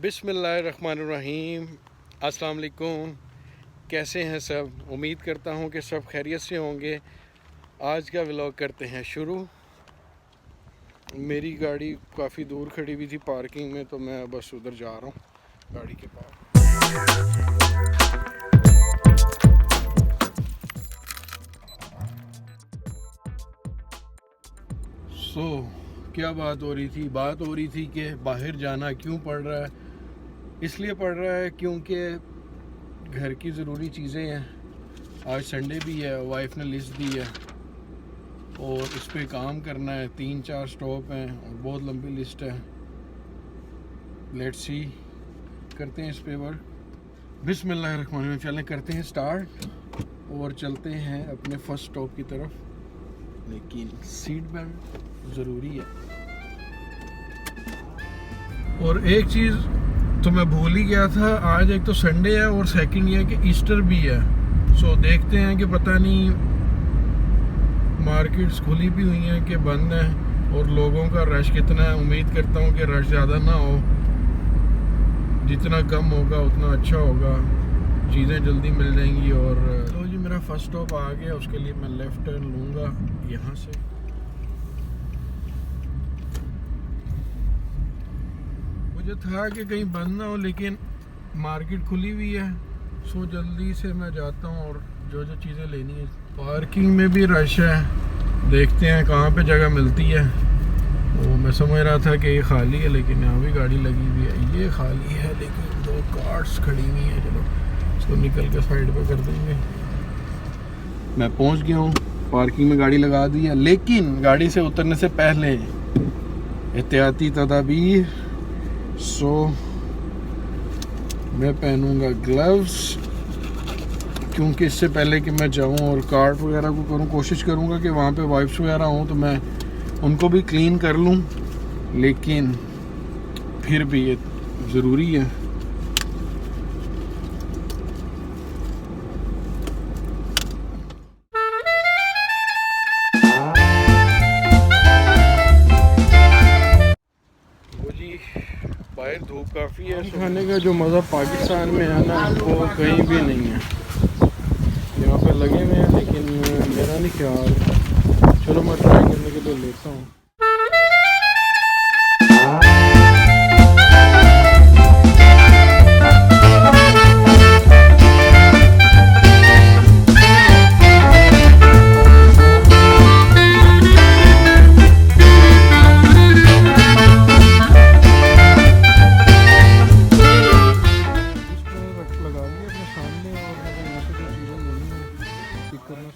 बिस्मिल्लाहिर्रहमानिर्रहीम। अस्सलाम वालेकुम। कैसे हैं सब? उम्मीद करता हूँ कि सब खैरियत से होंगे। आज का व्लॉग करते हैं शुरू। मेरी गाड़ी काफ़ी दूर खड़ी हुई थी पार्किंग में, तो मैं बस उधर जा रहा हूँ गाड़ी के पास। क्या बात हो रही थी? बात हो रही थी कि बाहर जाना क्यों पड़ रहा है। इसलिए पड़ रहा है क्योंकि घर की ज़रूरी चीज़ें हैं। आज संडे भी है, वाइफ ने लिस्ट दी है और इस पे काम करना है। 3-4 स्टॉप हैं और बहुत लंबी लिस्ट है। लेट्स सी, करते हैं इस पे वर्क। बिस्मिल्लाहिर्रहमानिर्रहीम। चलें करते हैं स्टार्ट और चलते हैं अपने फर्स्ट स्टॉप की तरफ। लेकिन सीट बेल्ट ज़रूरी है। और एक चीज़ तो मैं भूल ही गया था, आज एक तो संडे है और सेकंड ये है कि ईस्टर भी है। सो देखते हैं कि पता नहीं मार्केट्स खुली भी हुई हैं कि बंद हैं और लोगों का रश कितना है। उम्मीद करता हूँ कि रश ज़्यादा ना हो, जितना कम होगा उतना अच्छा होगा, चीज़ें जल्दी मिल जाएंगी। और तो जी मेरा फर्स्ट स्टॉप आ गया, उसके लिए मैं लेफ़्ट टर्न लूँगा यहाँ से। मुझे था कि कहीं बंद ना हो, लेकिन मार्केट खुली हुई है। सो जल्दी से मैं जाता हूँ और जो जो चीज़ें लेनी है। पार्किंग में भी रश है, देखते हैं कहाँ पे जगह मिलती है। वो मैं समझ रहा था कि ये खाली है, लेकिन यहाँ भी गाड़ी लगी हुई है। ये खाली है लेकिन 2 कार्स खड़ी हुई हैं। चलो इसको निकल के साइड पे कर देंगे। मैं पहुँच गया हूँ, पार्किंग में गाड़ी लगा दी है, लेकिन गाड़ी से उतरने से पहले एहतियाती तदाबीर। सो मैं पहनूंगा ग्लव्स, क्योंकि इससे पहले कि मैं जाऊं और कार्ट वगैरह को करूं, कोशिश करूंगा कि वहाँ पे वाइप्स वगैरह हों तो मैं उनको भी क्लीन कर लूं, लेकिन फिर भी ये ज़रूरी है। बाहर धूप काफ़ी है। खाने का जो मज़ा पाकिस्तान में है ना, वो कहीं भी नहीं है। यहाँ पे लगे हुए हैं, लेकिन मेरा नहीं ख्याल। चलो मैं ट्राई करने के लिए लेता हूँ।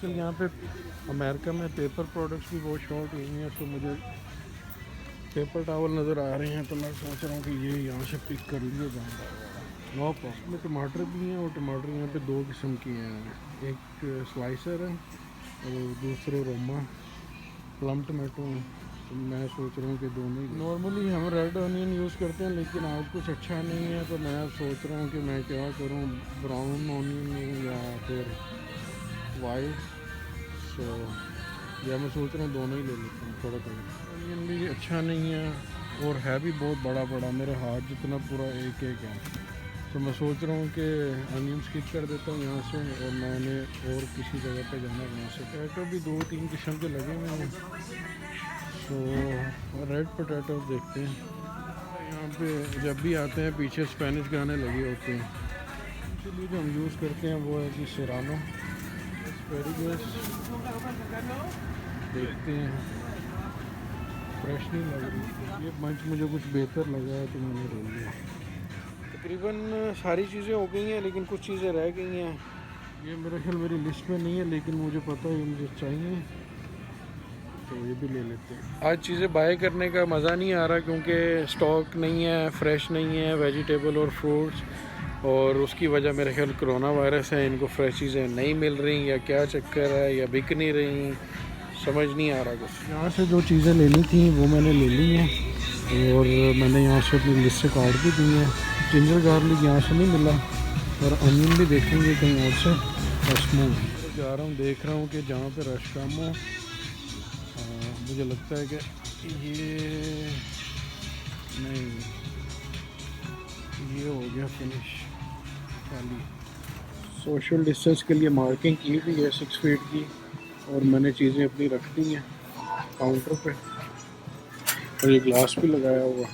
यहाँ पे अमेरिका में पेपर प्रोडक्ट्स भी बहुत शॉर्ट हुई हैं, तो मुझे पेपर टॉवल नज़र आ रहे हैं, तो मैं सोच रहा हूँ कि ये यहाँ से पिक कर लिए जाऊँगा। No problem. में टमाटर भी हैं और टमाटर यहाँ पे 2 किस्म के हैं, एक स्लाइसर है और दूसरे रोमा प्लम टमाटो हैं। तो मैं सोच रहा हूँ कि दोनों ही। नॉर्मली हम रेड ऑनियन यूज़ करते हैं, लेकिन आज कुछ अच्छा नहीं है, तो मैं सोच रहा हूँ कि मैं क्या करूँ, ब्राउन ऑनियन या फिर वाइट। तो या मैं सोच रहा हूँ दोनों ही ले लेता हूँ। थोड़ा थोड़ा ऑनियन भी अच्छा नहीं है और है भी बहुत बड़ा बड़ा, मेरे हाथ जितना पूरा एक है। तो मैं सोच रहा हूँ कि ऑनियन स्किप कर देता हूँ यहाँ से, और मैंने और किसी जगह पे जाना है वहाँ से। पोटैटो भी 2-3 किस्म के लगे हुए हैं। तो रेड पोटैटो देखते हैं। यहाँ पे जब भी आते हैं पीछे स्पेनिश गाने लगे होते हैं। इसलिए जो हम यूज़ करते हैं वो है कि सेरानो एस्पैरागस। देखते हैं, फ्रेश नहीं लग रही। ये मंच मुझे कुछ बेहतर लगा है तो मैंने ले लिया। तकरीबन सारी चीज़ें हो गई हैं, लेकिन कुछ चीज़ें रह गई हैं। ये मेरे ख्याल मेरी लिस्ट में नहीं है, लेकिन मुझे पता है मुझे चाहिए, तो ये भी ले लेते हैं। आज चीज़ें बाय करने का मज़ा नहीं आ रहा, क्योंकि स्टॉक नहीं है, फ्रेश नहीं है वेजिटेबल और फ्रूट्स, और उसकी वजह मेरे ख्याल कोरोना वायरस है। इनको फ्रेश चीज़ें नहीं मिल रही, या क्या चक्कर है, या बिक नहीं रही, समझ नहीं आ रहा कुछ। यहाँ से जो चीज़ें लेनी थी वो मैंने ले ली हैं, और मैंने यहाँ से अपनी लिस्ट से काट भी दी है। जिंजर गार्लिक यहाँ से नहीं मिला, और अनियन भी देखेंगे कहीं और से। रसमो जा रहा हूँ, देख रहा हूँ कि जहाँ पे रश कम हो। मुझे लगता है कि ये नहीं, ये हो गया फिनिश खाली। सोशल डिस्टेंस के लिए मार्किंग की हुई है 6 फीट की, और मैंने चीज़ें अपनी रख दी हैं काउंटर पे, और ये ग्लास भी लगाया हुआ।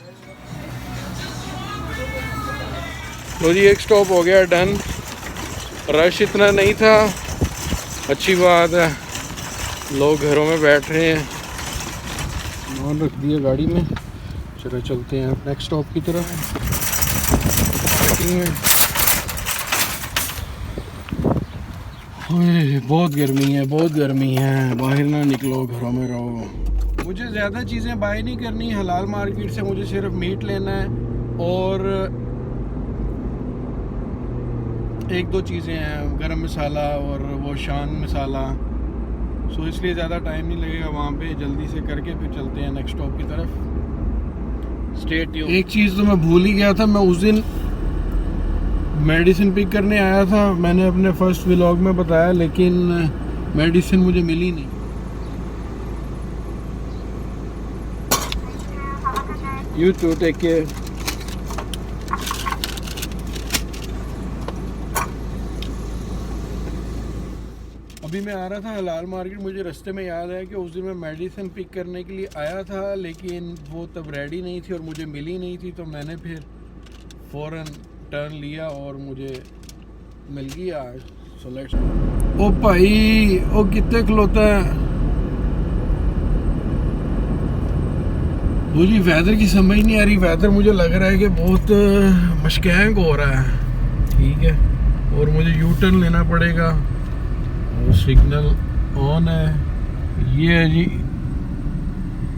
तो जी एक स्टॉप हो गया डन। रश इतना नहीं था, अच्छी बात है, लोग घरों में बैठ रहे हैं। सामान रख दिया गाड़ी में, चलो चलते हैं नेक्स्ट स्टॉप की तरफ। बहुत गर्मी है, बहुत गर्मी है, बाहर ना निकलो, घरों में रहो। मुझे ज़्यादा चीज़ें बाय नहीं करनी हलाल मार्केट से, मुझे सिर्फ मीट लेना है और एक दो चीज़ें हैं, गरम मसाला और वो शान मसाला। सो इसलिए ज़्यादा टाइम नहीं लगेगा, वहाँ पे जल्दी से करके फिर चलते हैं नेक्स्ट स्टॉप की तरफ। Stay tune. एक चीज़ तो मैं भूल ही गया था, मैं उस दिन मेडिसिन पिक करने आया था, मैंने अपने फर्स्ट व्लॉग में बताया, लेकिन मेडिसिन मुझे मिली नहीं। You too take care. अभी मैं आ रहा था हलाल मार्केट, मुझे रास्ते में याद आया कि उस दिन मैं मेडिसिन पिक करने के लिए आया था, लेकिन वो तब रेडी नहीं थी और मुझे मिली नहीं थी, तो मैंने फिर फ़ौरन टर्न लिया और मुझे मिल गई आज। So let's. ओ भाई, ओ कितने खलोता है वो जी। वेदर की समझ नहीं आ रही, वेदर मुझे लग रहा है कि बहुत मशकैंग हो रहा है, ठीक है, और मुझे यू टर्न लेना पड़ेगा। और सिग्नल ऑन है, ये है जी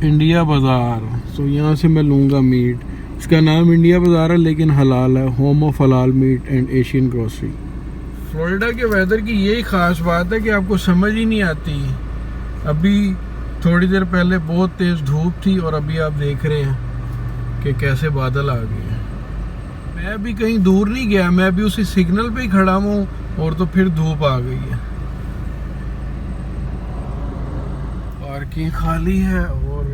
इंडिया बाज़ार। सो यहाँ से मैं लूँगा मीट, इसका नाम इंडिया बाज़ार है लेकिन हलाल है, home of halal meat and Asian grocery. Florida के वेदर की यही ख़ास बात है कि आपको समझ ही नहीं आती। अभी थोड़ी देर पहले बहुत तेज़ धूप थी और अभी आप देख रहे हैं कि कैसे बादल आ गए हैं। मैं अभी कहीं दूर नहीं गया, मैं अभी उसी सिग्नल पे ही खड़ा हूँ और तो फिर धूप आ गई है। पार्किंग खाली है और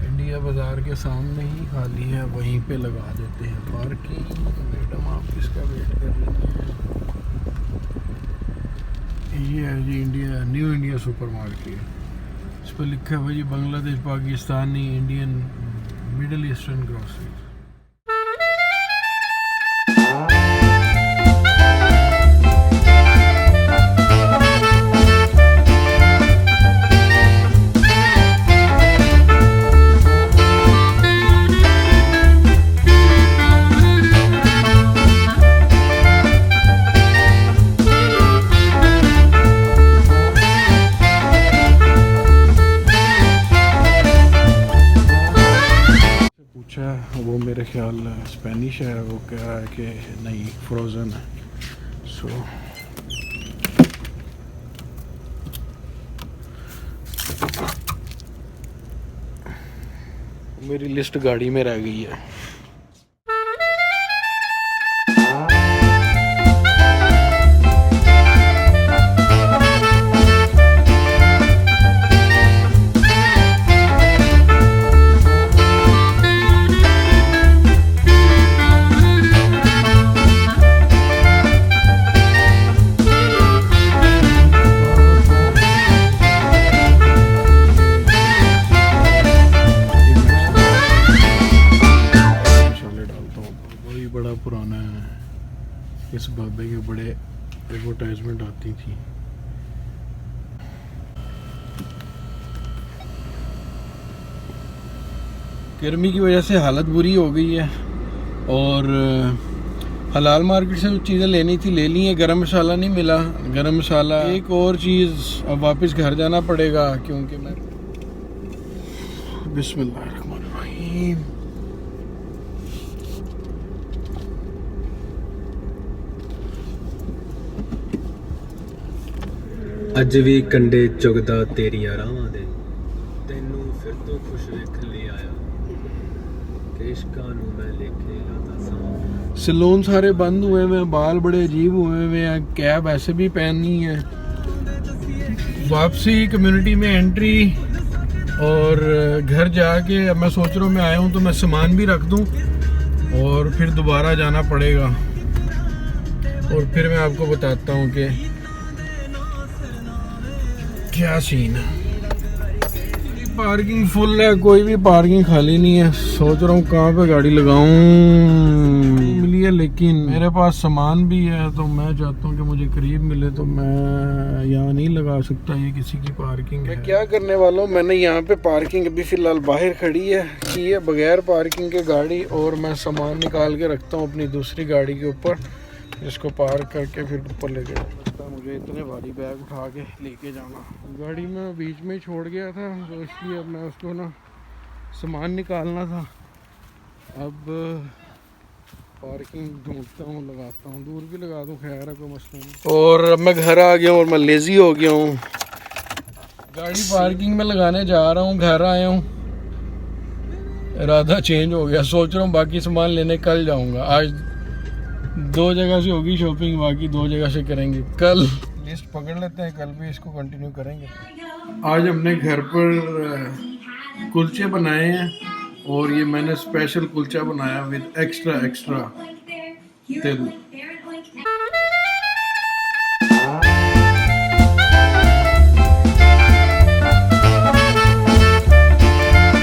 इंडिया बाज़ार के सामने ही खाली है, वहीं पे लगा देते हैं पार्किंग। मैडम आप किसका वेट कर रही हैं? ये है जी India, new India supermarket. इस पर लिखा है जी Bangladesh, Pakistani, Indian, middle eastern grocery. वो मेरे ख्याल स्पेनिश है, वो कह रहा है कि नहीं फ्रोज़न है। सो मेरी लिस्ट गाड़ी में रह गई है। बड़ा पुराना है, इस बाबे के बड़े एडवर्टाइजमेंट आती थी। गर्मी की वजह से हालत बुरी हो गई है और हलाल मार्केट से जो चीज़ें लेनी थी ले ली हैं। गरम मसाला नहीं मिला, गरम मसाला, एक और चीज़, अब वापस घर जाना पड़ेगा क्योंकि मैं बिस्मिल्लाहिर्रहमानिर्रहीम। ਅੱਜ ਵੀ ਕੰਡੇ ਚੁਗਦਾ ਤੇਰੀਆਂ ਰਾਹਾਂ ਦੇ, ਤੈਨੂੰ ਫਿਰ ਤੋਂ ਖੁਸ਼ ਵੇਖ ਲੈ ਆਇਆ, ਕਿ ਇਸ਼ਕਾਂ ਨੂੰ मैं लेके लाता सां। सैलून सारे बंद हुए हुए हैं, बाल बड़े अजीब हुए हुए हैं, कैब ऐसे भी पहननी है। वापसी कम्युनिटी में एंट्री और घर जाके अब मैं सोच रहा हूँ मैं आया हूँ तो मैं सामान भी रख दूँ और फिर दोबारा जाना पड़ेगा और फिर मैं आपको बताता हूँ कि क्या सीन है। पार्किंग फुल है, कोई भी पार्किंग खाली नहीं है। सोच रहा हूँ कहाँ पे गाड़ी लगाऊं, मिली है लेकिन मेरे पास सामान भी है तो मैं चाहता हूँ कि मुझे करीब मिले, तो मैं यहाँ नहीं लगा सकता, ये किसी की पार्किंग है। मैं क्या करने वाला हूँ, मैंने यहाँ पे पार्किंग अभी फ़िलहाल बाहर खड़ी है की है बगैर पार्किंग के गाड़ी, और मैं सामान निकाल के रखता हूँ अपनी दूसरी गाड़ी के ऊपर, इसको पार्क करके फिर ऊपर लेके जाता। मुझे इतने भारी बैग उठा के लेके जाना, गाड़ी में बीच में ही छोड़ गया था तो इसलिए अब मैं उसको ना सामान निकालना था। अब पार्किंग ढूंढता हूँ, लगाता हूँ, दूर भी लगा दूँ, खैर है कोई मसला नहीं। और अब मैं घर आ गया हूँ और मैं लेज़ी हो गया हूँ, गाड़ी पार्किंग में लगाने जा रहा हूँ, घर आया हूँ, इरादा चेंज हो गया, सोच रहा हूँ बाकी सामान लेने कल जाऊँगा। आज 2 जगह से होगी शॉपिंग, बाकी 2 जगह से करेंगे कल। लिस्ट पकड़ लेते हैं, कल भी इसको कंटिन्यू करेंगे। आज हमने घर पर कुलचे बनाए हैं और ये मैंने स्पेशल कुलचा बनाया विद एक्स्ट्रा तेल।